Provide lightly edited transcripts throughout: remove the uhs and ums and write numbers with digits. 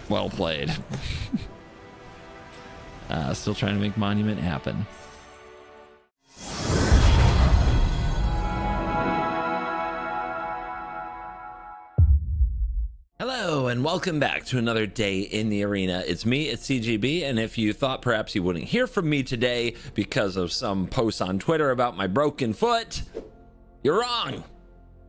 Well played. Still trying to make Monument happen. Hello and welcome back to another day in the arena. It's me, it's CGB, and if you thought perhaps you wouldn't hear from me today because of some posts on Twitter about my broken foot, you're wrong.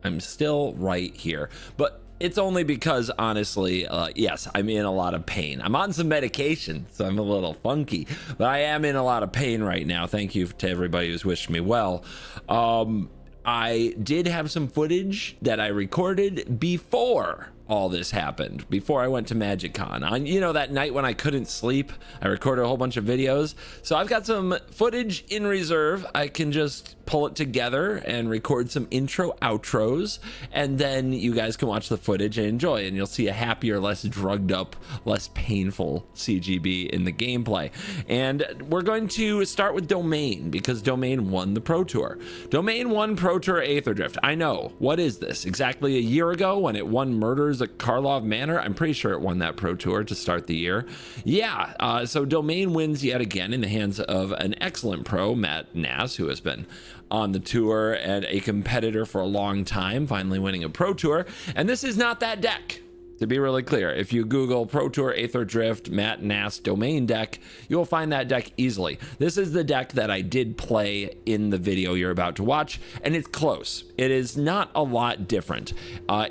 I'm still right here, but it's only because honestly, yes, I'm in a lot of pain. I'm on some medication, so I'm a little funky, but I am in a lot of pain right now. Thank you to everybody who's wished me well. I did have some footage that I recorded before all this happened, before I went to MagicCon. On, you know, that night when I couldn't sleep, I recorded a whole bunch of videos. So I've got some footage in reserve. I can just pull it together and record some intro outros, and then you guys can watch the footage and enjoy, and you'll see a happier, less drugged up, less painful CGB in the gameplay. And we're going to start with Domain, because Domain won the Pro Tour. Domain won Pro Tour Aetherdrift. I know, what is this? Exactly a year ago when it won Murders at Karlov Manor? I'm pretty sure it won that Pro Tour to start the year. Yeah, so Domain wins yet again in the hands of an excellent pro, Matt Nass, who has been on the tour and a competitor for a long time, finally winning a Pro Tour. And this is not that deck, to be really clear. If you Google Pro Tour Aetherdrift Matt Nass Domain deck, you'll find that deck easily. This is the deck that I did play in the video you're about to watch, and it's close. It is not a lot different.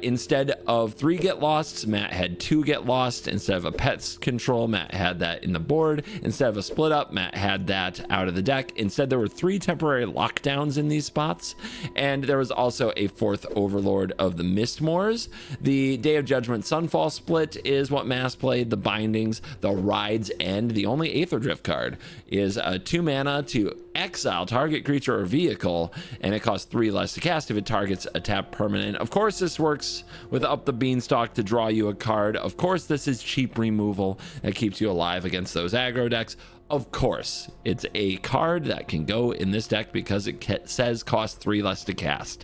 Instead of 3 get losts, Matt had 2 get lost. Instead of a pets control, Matt had that in the board. Instead of a split up, Matt had that out of the deck. Instead, there were 3 temporary lockdowns in these spots, and there was also a 4th Overlord of the Mistmoors. The Day of Judgment Sunfall split is what Mass played. The Bindings, the Rides End, the only Aetherdrift card, is 2 mana to exile target creature or vehicle, and it costs 3 less to cast if it targets a tap permanent. Of course, this works with Up the Beanstalk to draw you a card. Of course, this is cheap removal that keeps you alive against those aggro decks. Of course, it's a card that can go in this deck because it says cost 3 less to cast.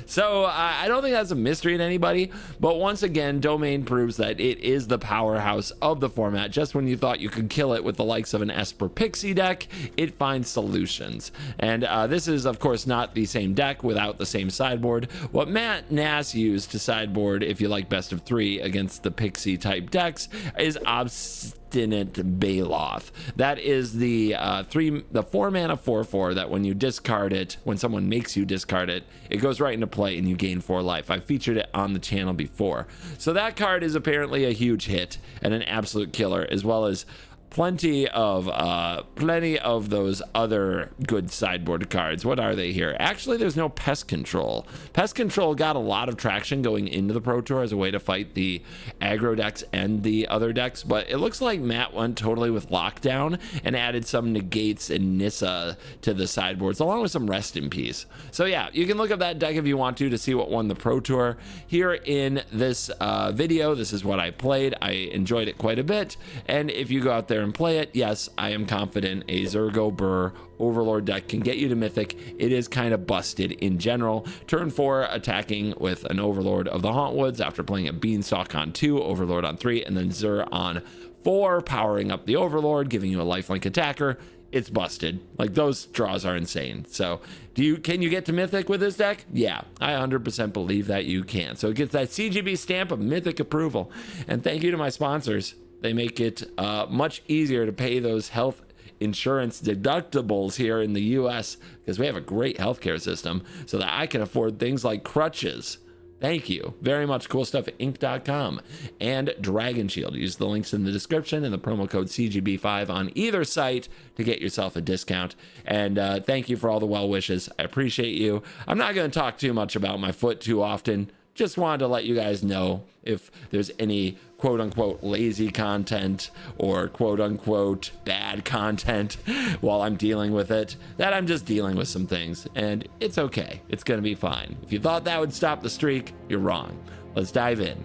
So I don't think that's a mystery to anybody, but once again, Domain proves that it is the powerhouse of the format. Just when you thought you could kill it with the likes of an Esper Pixie deck, it finds solutions. And this is, of course, not the same deck without the same sideboard. What Matt Nass used to sideboard, if you like best of 3 against the Pixie type decks, is Obstinate Baloth. That is the 4 mana 4/4 that when you discard it, when someone makes you discard it, it goes right into play and you gain 4 life. I featured it on the channel before. So that card is apparently a huge hit and an absolute killer, as well as plenty of those other good sideboard cards. What are they here? Actually, there's no Pest Control. Pest Control got a lot of traction going into the Pro Tour as a way to fight the aggro decks and the other decks, but it looks like Matt went totally with Lockdown and added some Negates and Nissa to the sideboards, along with some Rest in Peace. So yeah, you can look up that deck if you want to see what won the Pro Tour. Here in this video, this is what I played. I enjoyed it quite a bit, and if you go out there and play it, yes, I am confident a Zurgo Burr Overlord deck can get you to Mythic. It is kind of busted in general. Turn 4, attacking with an Overlord of the Hauntwoods after playing a Beanstalk on 2, Overlord on 3, and then Zur on 4, powering up the Overlord, giving you a lifelink attacker. It's busted. Like, those draws are insane. So can you get to Mythic with this deck? Yeah, I 100% believe that you can. So it gets that CGB stamp of Mythic approval. And thank you to my sponsors. They make it much easier to pay those health insurance deductibles here in the US, because we have a great healthcare system, so that I can afford things like crutches. Thank you very much. Cool stuff at Inc.com and Dragon Shield. Use the links in the description and the promo code CGB5 on either site to get yourself a discount. And thank you for all the well wishes. I appreciate you. I'm not going to talk too much about my foot too often. Just wanted to let you guys know if there's any quote-unquote lazy content or quote-unquote bad content while I'm dealing with it, that I'm just dealing with some things, and it's okay. It's gonna be fine. If you thought that would stop the streak, you're wrong. Let's dive in.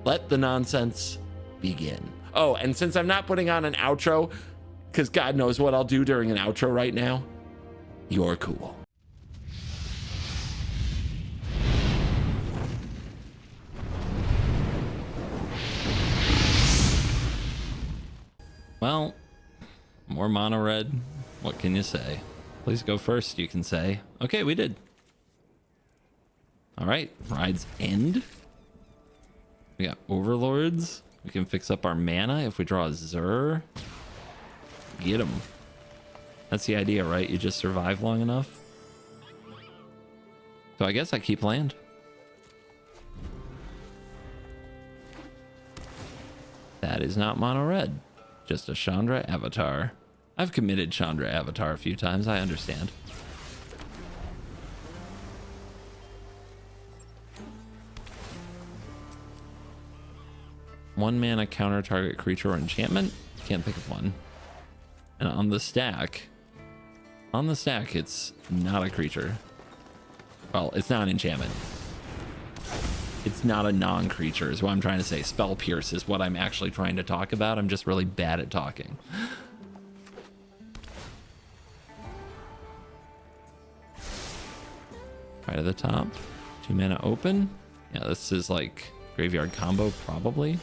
Let the nonsense begin. Oh, and since I'm not putting on an outro, because God knows what I'll do during an outro right now, you're cool. Well, more mono red. What can you say? Please go first, you can say. Okay, we did. All right, rides end. We got Overlords. We can fix up our mana if we draw a Zur. Get him. That's the idea, right? You just survive long enough. So I guess I keep land. That is not mono red, just a Chandra avatar. I've committed Chandra avatar a few times, I understand. One mana counter target creature or enchantment? Can't think of one. And on the stack, it's not a creature. Well, it's not an enchantment. It's not a non-creature is what I'm trying to say. Spell Pierce is what I'm actually trying to talk about. I'm just really bad at talking. Right at the top. 2 mana open. Yeah, this is like graveyard combo probably.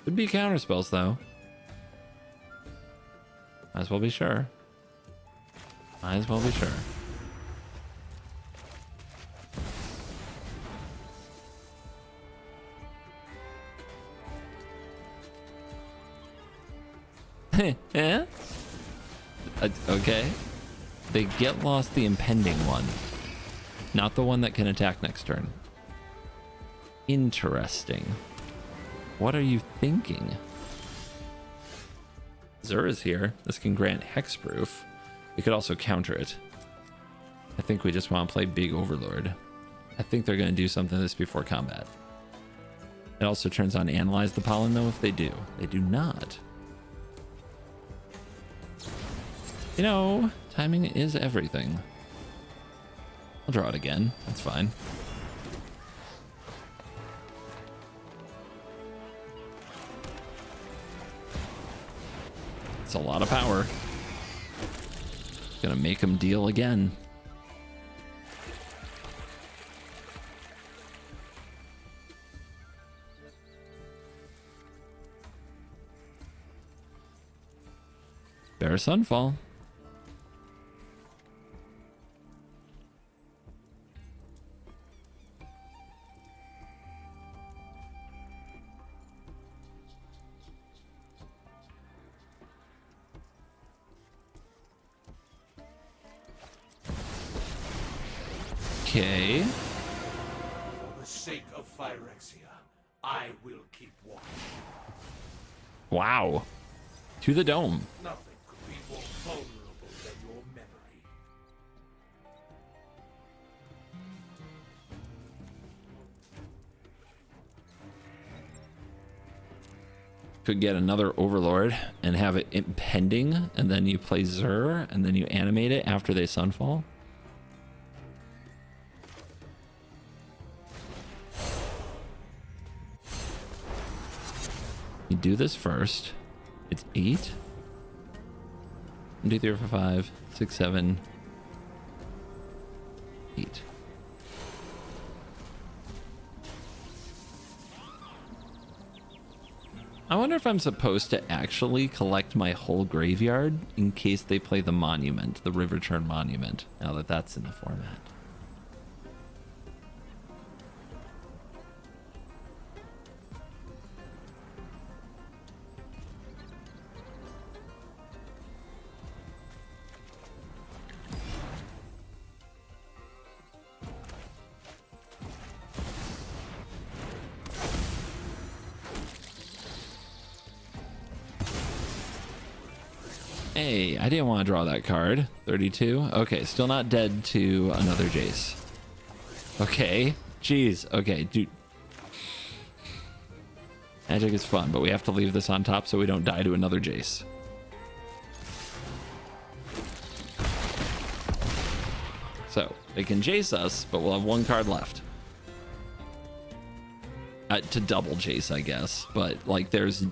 Could be counter spells though. Might as well be sure. Might as well be sure. Yeah. Okay. They get lost the impending one, not the one that can attack next turn. Interesting. What are you thinking? Zur is here. This can grant hexproof. You could also counter it. I think we just want to play big Overlord. I think they're going to do something to this before combat. It also turns on Analyze the Pollen though if they do. They do not. You know, timing is everything. I'll draw it again. That's fine. It's a lot of power. Gonna make him deal again. Bear Sunfall. Okay. For the sake of Phyrexia, I will keep watch. Wow. To the dome. Nothing could be more vulnerable than your memory. Could get another Overlord and have it impending, and then you play Zur, and then you animate it after they Sunfall. You do this first. It's 8. 1, 2, 3, 4, 5, 6, 7, 8. I wonder if I'm supposed to actually collect my whole graveyard in case they play the monument, the Riverturn monument, now that that's in the format. Hey, I didn't want to draw that card. 32. Okay, still not dead to another Jace. Okay, jeez. Okay, dude. Magic is fun, but we have to leave this on top so we don't die to another Jace. So, they can Jace us, but we'll have 1 card left. To double Jace, I guess. But, like, there's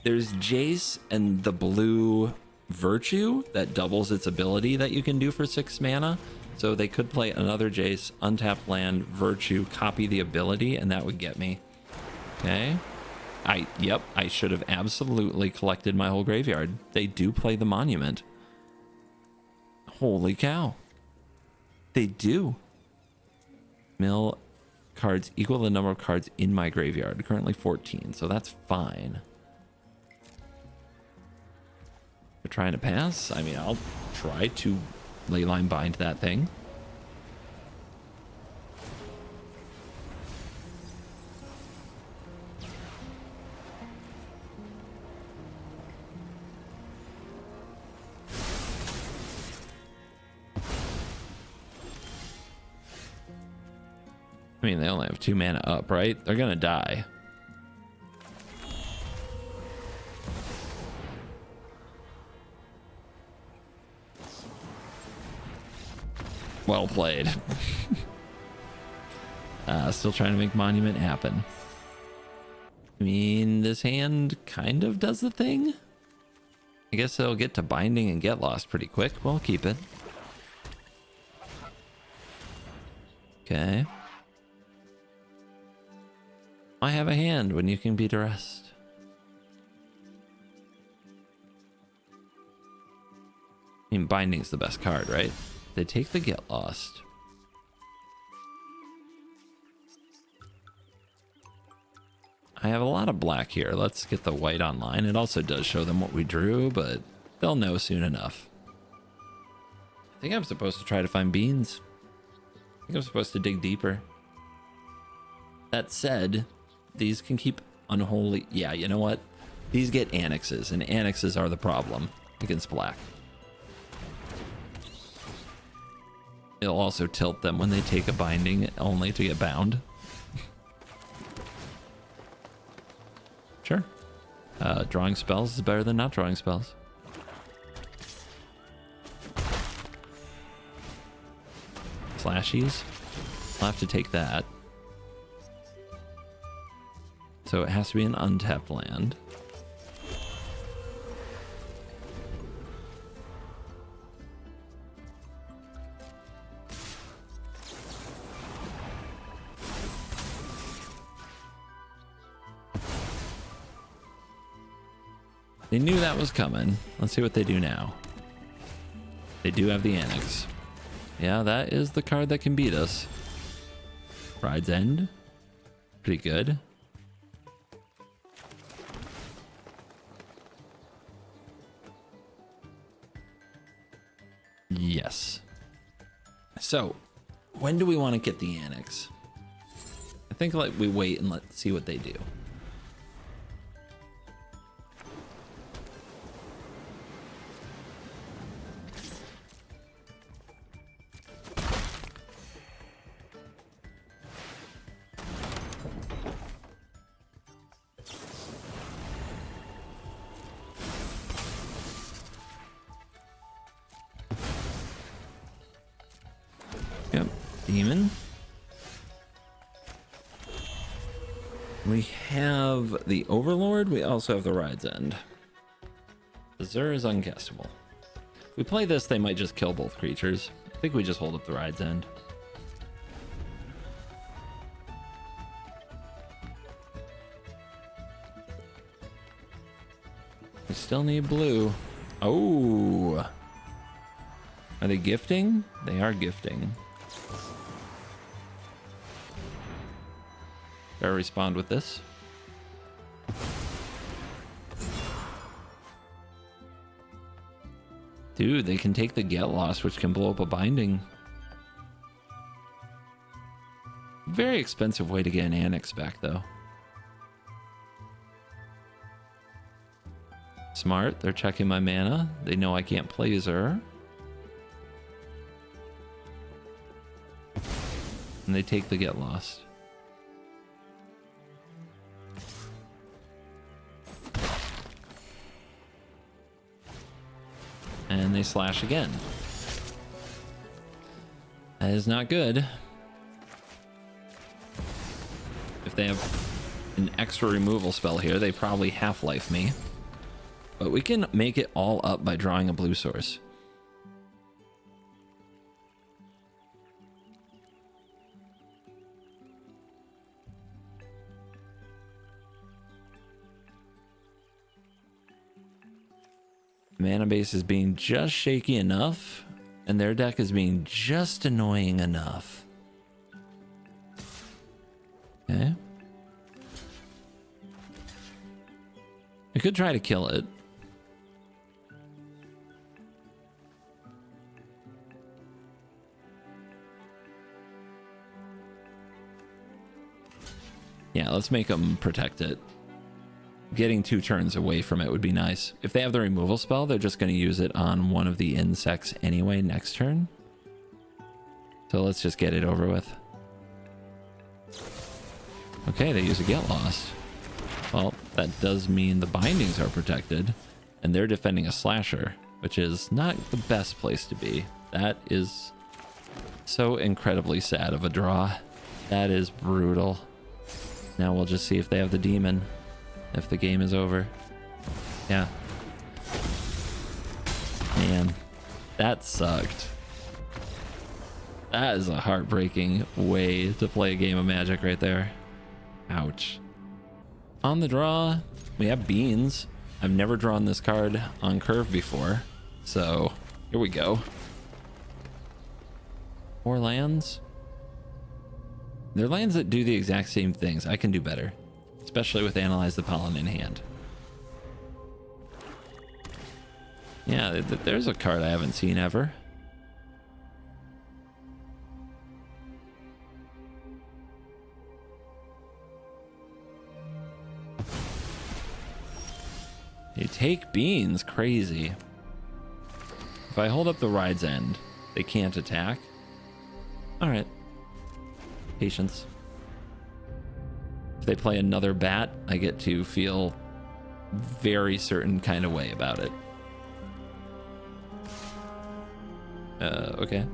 Jace and the blue Virtue that doubles its ability that you can do for 6 mana. So they could play another Jace, untap land, Virtue, copy the ability, and that would get me. Okay. Yep, I should have absolutely collected my whole graveyard. They do play the monument. Holy cow. They do. Mill cards equal the number of cards in my graveyard. Currently 14, so that's fine. They're trying to pass. I mean, I'll try to leyline bind that thing. I mean, they only have 2 mana up, right? They're gonna die. Well played. Still trying to make Monument happen. I mean, this hand kind of does the thing. I guess they'll get to binding and get lost pretty quick. We'll keep it. Okay. I have a hand when you can beat a rest. I mean, binding's the best card, right? They take the get lost. I have a lot of black here. Let's get the white online. It also does show them what we drew, but they'll know soon enough. I think I'm supposed to try to find beans. I think I'm supposed to dig deeper. That said, these can keep unholy. Yeah, you know what? These get annexes, and annexes are the problem against black. It'll also tilt them when they take a binding only to get bound. Sure. Drawing spells is better than not drawing spells. Slashies. I'll have to take that. So it has to be an untapped land. They knew that was coming. Let's see what they do now. They do have the Annex. Yeah, that is the card that can beat us. Bride's End. Pretty good. Yes. So, when do we want to get the Annex? I think like we wait and let's see what they do. Yep, demon. We have the Overlord. We also have the Ride's End. Azure is uncastable. If we play this, they might just kill both creatures. I think we just hold up the Ride's End. We still need blue. Oh. Are they gifting? They are gifting. Better respond with this. Dude, they can take the get lost, which can blow up a binding. Very expensive way to get an Annex back, though. Smart, they're checking my mana. They know I can't play Azure. And they take the get lost. And they slash again. That is not good. If they have an extra removal spell here, they probably half-life me. But we can make it all up by drawing a blue source. Mana base is being just shaky enough, and their deck is being just annoying enough. Okay. I could try to kill it. Yeah, let's make them protect it. Getting 2 turns away from it would be nice. If they have the removal spell, they're just going to use it on one of the insects anyway next turn. So let's just get it over with. Okay, they use a Get Lost. Well, that does mean the bindings are protected, and they're defending a slasher, which is not the best place to be. That is so incredibly sad of a draw. That is brutal. Now we'll just see if they have the demon, if the game is over. Yeah. Man, that sucked. That is a heartbreaking way to play a game of Magic right there. Ouch. On the draw, we have Beans. I've never drawn this card on curve before, so here we go. 4 lands. They're lands that do the exact same things. I can do better, especially with Analyze the Pollen in hand. Yeah, there's a card I haven't seen ever. You take Beans, crazy. If I hold up the Ride's End, they can't attack. All right. Patience. If they play another bat, I get to feel very certain kind of way about it. Okay.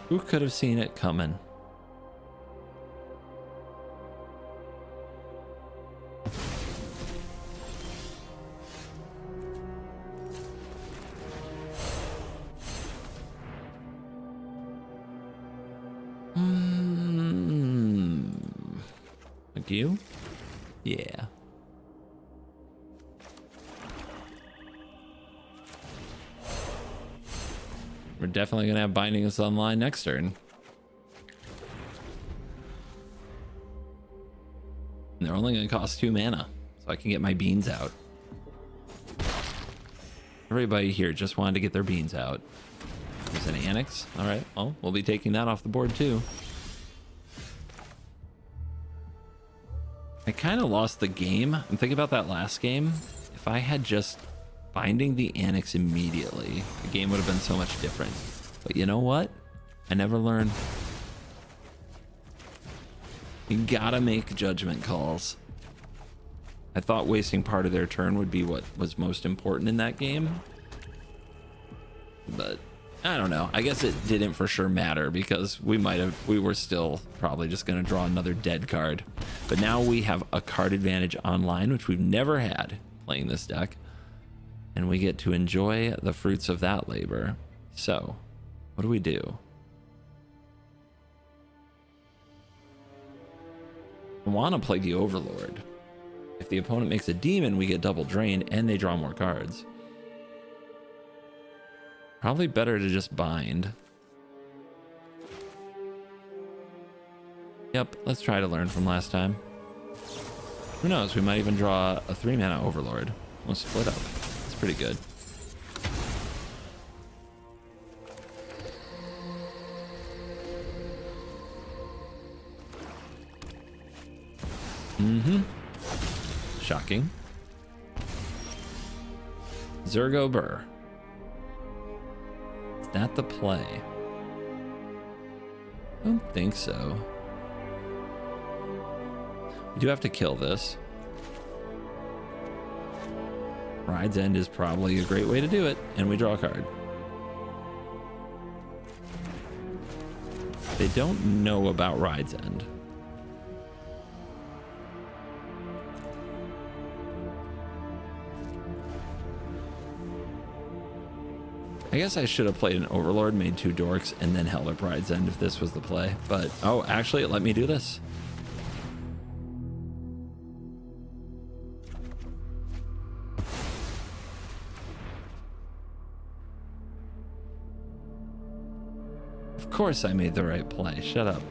Who could have seen it coming? Like you? Yeah. We're definitely gonna have Binding of Sunlight next turn. And they're only gonna cost 2 mana, so I can get my beans out. Everybody here just wanted to get their beans out. There's an Annex. All right, well, we'll be taking that off the board too. I kind of lost the game. I'm thinking about that last game. If I had just Binding the Annex immediately, the game would have been so much different. But you know what? I never learn. You gotta make judgment calls. I thought wasting part of their turn would be what was most important in that game. But I don't know. I guess it didn't for sure matter because we were still probably just going to draw another dead card. But now we have a card advantage online, which we've never had playing this deck. And we get to enjoy the fruits of that labor. So, what do? I want to play the Overlord. If the opponent makes a demon, we get double drained and they draw more cards. Probably better to just bind. Yep, let's try to learn from last time. Who knows, we might even draw a 3-mana Overlord. We'll split up. It's pretty good. Shocking. Zergo Burr. Is that the play? I don't think so. We do have to kill this. Ride's End is probably a great way to do it, and we draw a card. They don't know about Ride's End. I guess I should have played an Overlord, made 2 dorks, and then held a Pride's End if this was the play. But, oh, actually, it let me do this. Of course I made the right play. Shut up.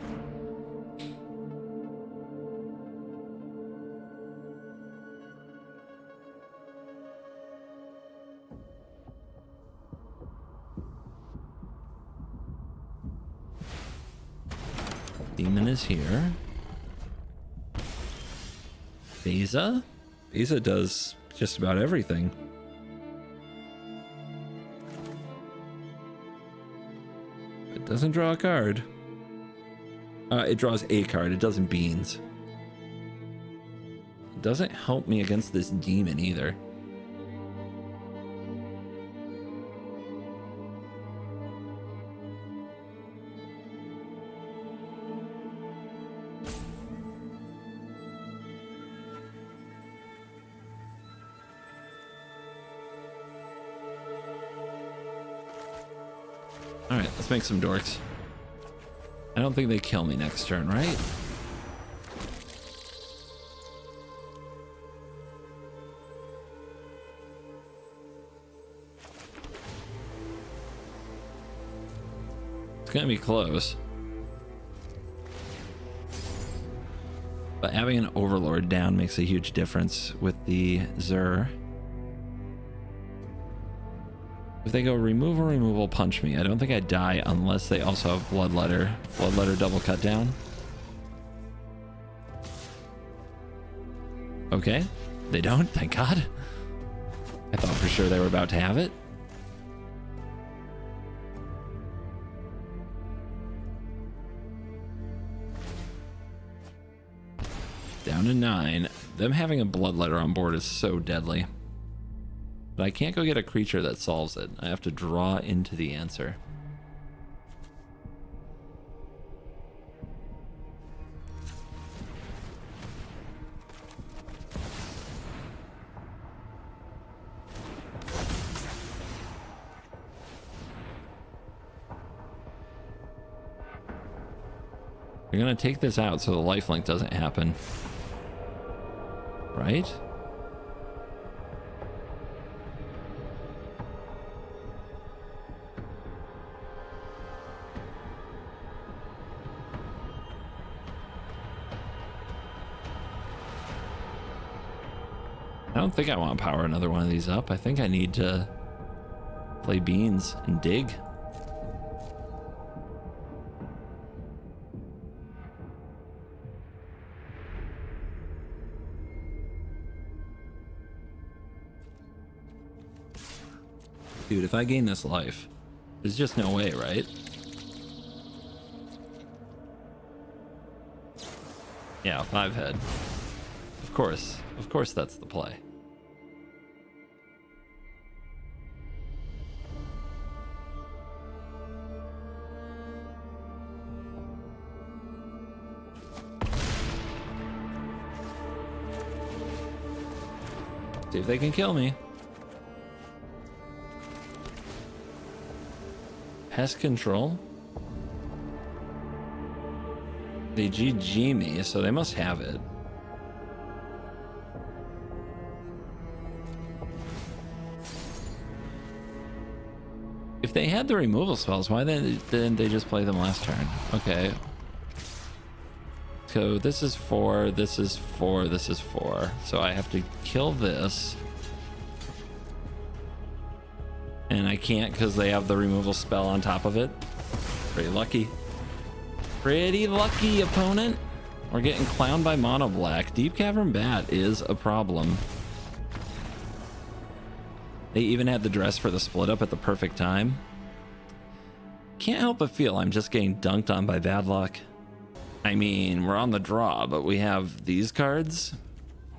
Demon is here. Beza? Beza does just about everything. It doesn't draw a card. It draws a card. It doesn't beans. It doesn't help me against this demon either. Alright, let's make some dorks. I don't think they kill me next turn, right? It's gonna be close. But having an Overlord down makes a huge difference with the Zur. If they go removal, punch me. I don't think I die unless they also have Bloodletter. Bloodletter double cut down. Okay, they don't, thank God. I thought for sure they were about to have it. Down to 9. Them having a Bloodletter on board is so deadly. But I can't go get a creature that solves it. I have to draw into the answer. You're gonna take this out so the lifelink doesn't happen. Right? I don't think I want to power another one of these up. I think I need to play beans and dig. Dude, if I gain this life, there's just no way, right? Yeah, 5 head. Of course that's the play. See if they can kill me. Pest control. They GG me, so they must have it. If they had the removal spells, why didn't they just play them last turn? Okay. So this is 4, this is 4, this is 4. So I have to kill this. And I can't because they have the removal spell on top of it. Pretty lucky. Pretty lucky, opponent. We're getting clowned by Mono Black. Deep Cavern Bat is a problem. They even had the dress for the split up at the perfect time. Can't help but feel I'm just getting dunked on by bad luck. I mean, we're on the draw, but we have these cards.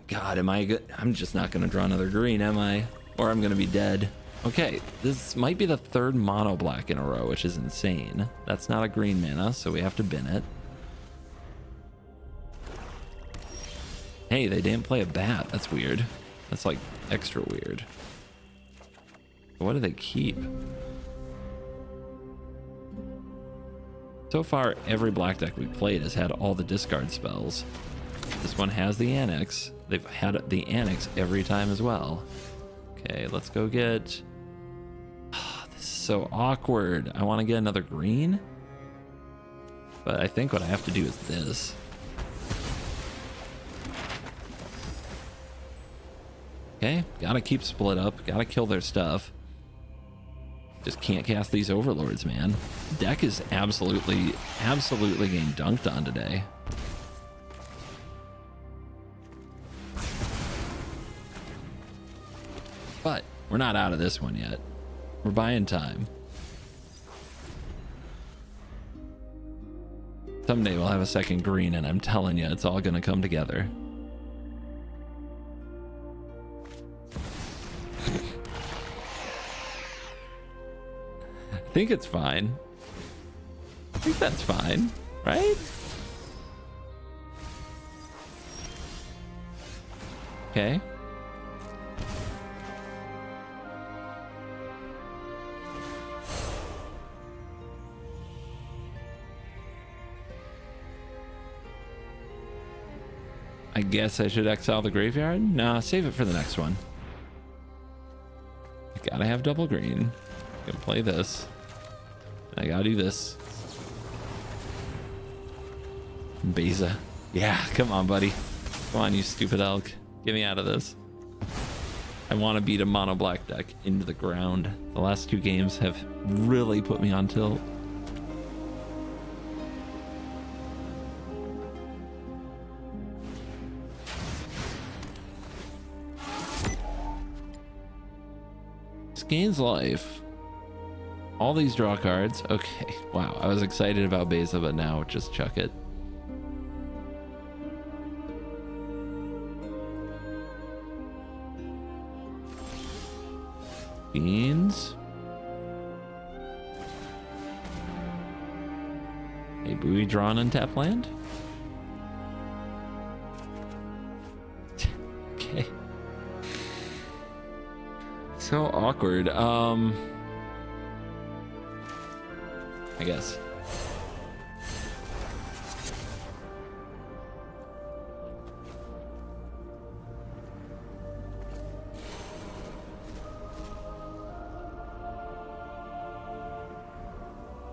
God, am I good? I'm just not going to draw another green, am I? Or I'm going to be dead. Okay, this might be the 3rd mono black in a row, which is insane. That's not a green mana, so we have to bin it. Hey, they didn't play a bat. That's weird. That's like extra weird. What do they keep? So far, every black deck we've played has had all the discard spells. This one has the Annex. They've had the Annex every time as well. Okay, let's go get... Oh, this is so awkward. I want to get another green. But I think what I have to do is this. Okay, gotta keep split up. Gotta kill their stuff. Just can't cast these Overlords, man. Deck is absolutely getting dunked on today. But we're not out of this one yet. We're buying time. Someday we'll have a second green, and I'm telling you, it's all gonna come together. I think it's fine. I think that's fine, right? Okay. I guess I should exile the graveyard? Nah, save it for the next one. I gotta have double green. Gonna play this. I gotta do this. Beza. Yeah, come on, buddy. Come on, you stupid elk. Get me out of this. I want to beat a mono black deck into the ground. The last two games have really put me on tilt. This gains life. All these draw cards. Okay. Wow. I was excited about Beza, but now just chuck it. Beans. A buoy drawn on tap land. Okay. So awkward. I guess.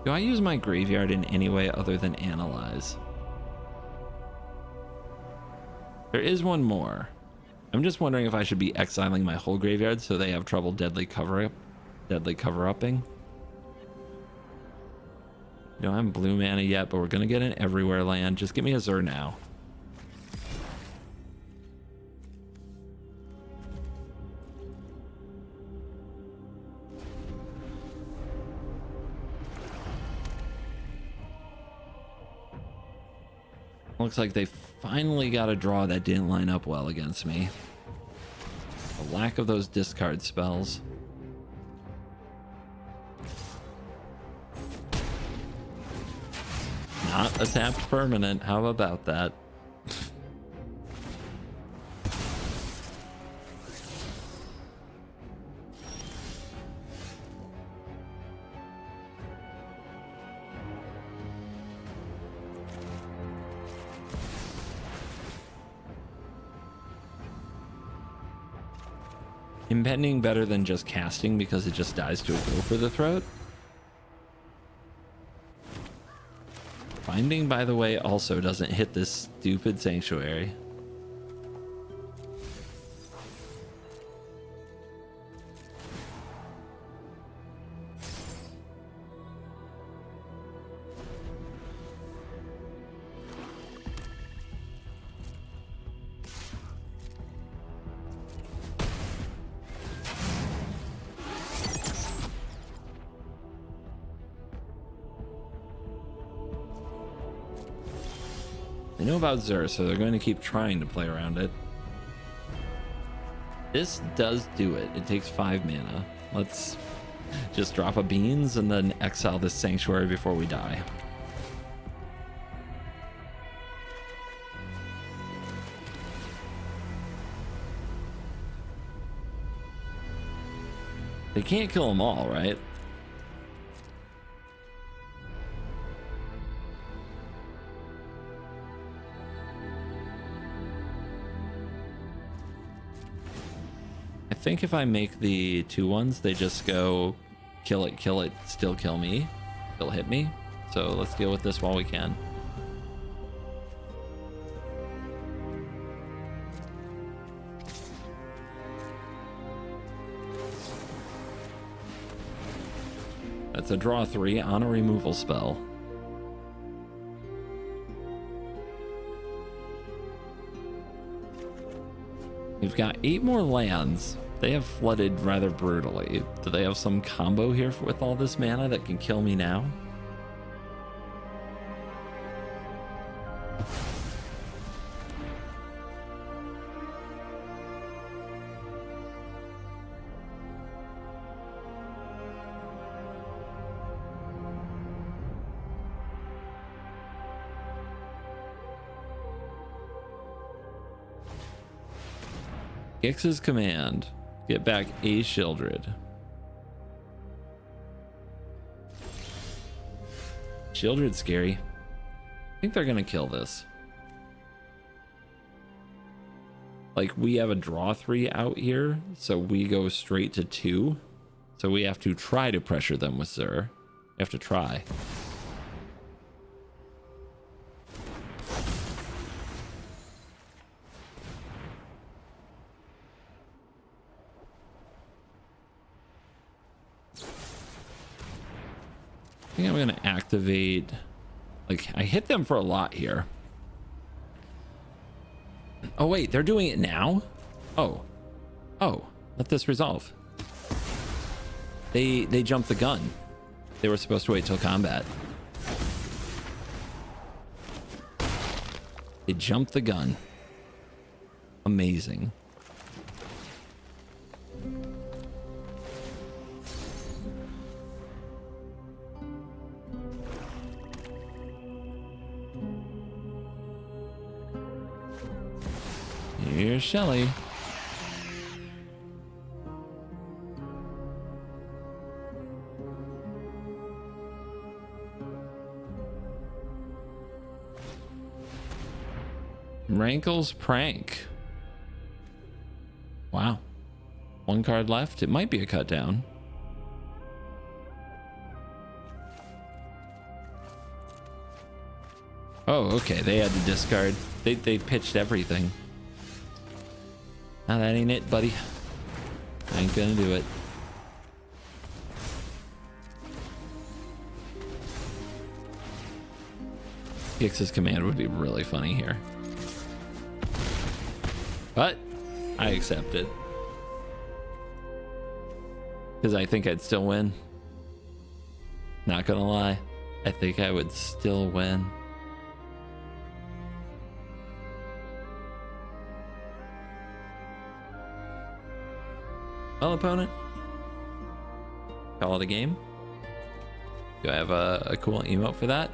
Do I use my graveyard in any way other than analyze? There is one more. I'm just wondering if I should be exiling my whole graveyard so they have trouble deadly cover-upping. You know, I'm blue mana yet, but we're gonna get an everywhere land. Just give me a Zur now. Looks like they finally got a draw that didn't line up well against me. The lack of those discard spells. Not a tapped permanent. How about that? Impending better than just casting because it just dies to a go for the throat. Binding, by the way, also doesn't hit this stupid sanctuary. They know about Zur, so they're going to keep trying to play around it. This does do it. It takes 5 mana. Let's just drop a beans and then exile this sanctuary before we die. They can't kill them all, right? I think if I make the 2/1s, they just go kill it, still kill me, still hit me. So let's deal with this while we can. That's a draw 3 on a removal spell. We've got 8 more lands. They have flooded rather brutally. Do they have some combo here with all this mana that can kill me now? Gix's command. Get back a Shieldred. Shieldred's scary. I think they're gonna kill this. Like, we have a draw 3 out here, so we go straight to 2. So we have to try to pressure them with Xur. We have to try. I think I'm gonna activate, like, I hit them for a lot here. Oh wait, they're doing it now? Oh, let this resolve. They jumped the gun. They were supposed to wait till combat. They jumped the gun. Amazing. Here's Shelly. Rankle's Prank. Wow. 1 card left. It might be a cut down. Oh, okay. They had to discard. They pitched everything. Nah, that ain't it, buddy. I ain't gonna do it. Gix's command would be really funny here. But I accept it. Because I think I'd still win. Not gonna lie. I think I would still win. Well, opponent, call it a game. Do I have a cool emote for that?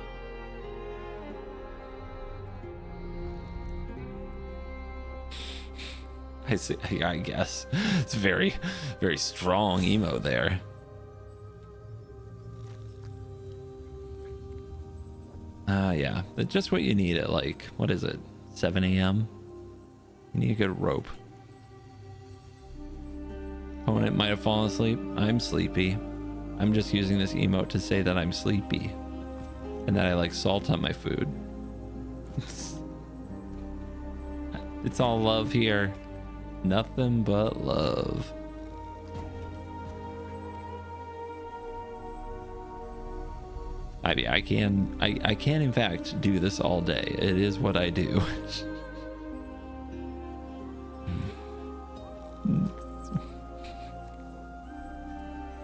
I see. I guess it's very, very strong emote there. Yeah, that's just what you need at, like, what is it, 7 a.m. You need a good rope. Opponent might have fallen asleep. I'm sleepy. I'm just using this emote to say that I'm sleepy and that I like salt on my food. It's all love here. Nothing but love. I can in fact do this all day. It is what I do.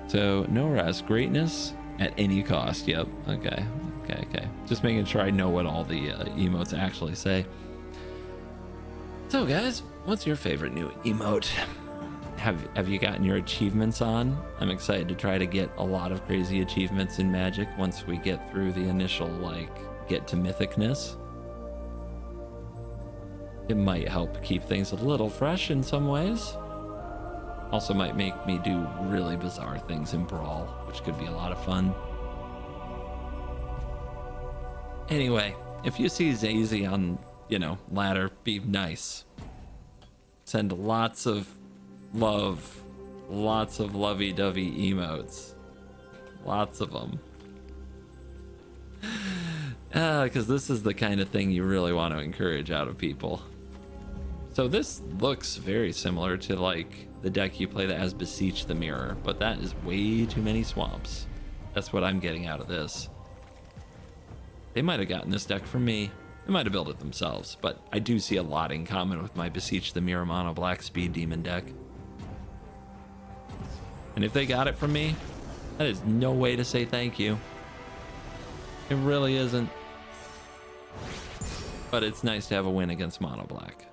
So no rest, greatness at any cost. Yep. Okay. Just making sure I know what all the emotes actually say. So guys, what's your favorite new emote? Have you gotten your achievements on? I'm excited to try to get a lot of crazy achievements in Magic once we get through the initial, like, get to mythicness. It might help keep things a little fresh in some ways. Also might make me do really bizarre things in Brawl, which could be a lot of fun. Anyway, if you see Zazie on, ladder, be nice. Send lots of love lots of lovey-dovey emotes. Lots of them. Because this is the kind of thing you really want to encourage out of people. So this looks very similar to like the deck you play that has Beseech the Mirror, but that is way too many swamps. That's what I'm getting out of this. They might have gotten this deck from me. They might have built it themselves, but I do see a lot in common with my Beseech the Mirror mono black speed demon deck. And if they got it from me, that is no way to say thank you. It really isn't. But it's nice to have a win against mono black.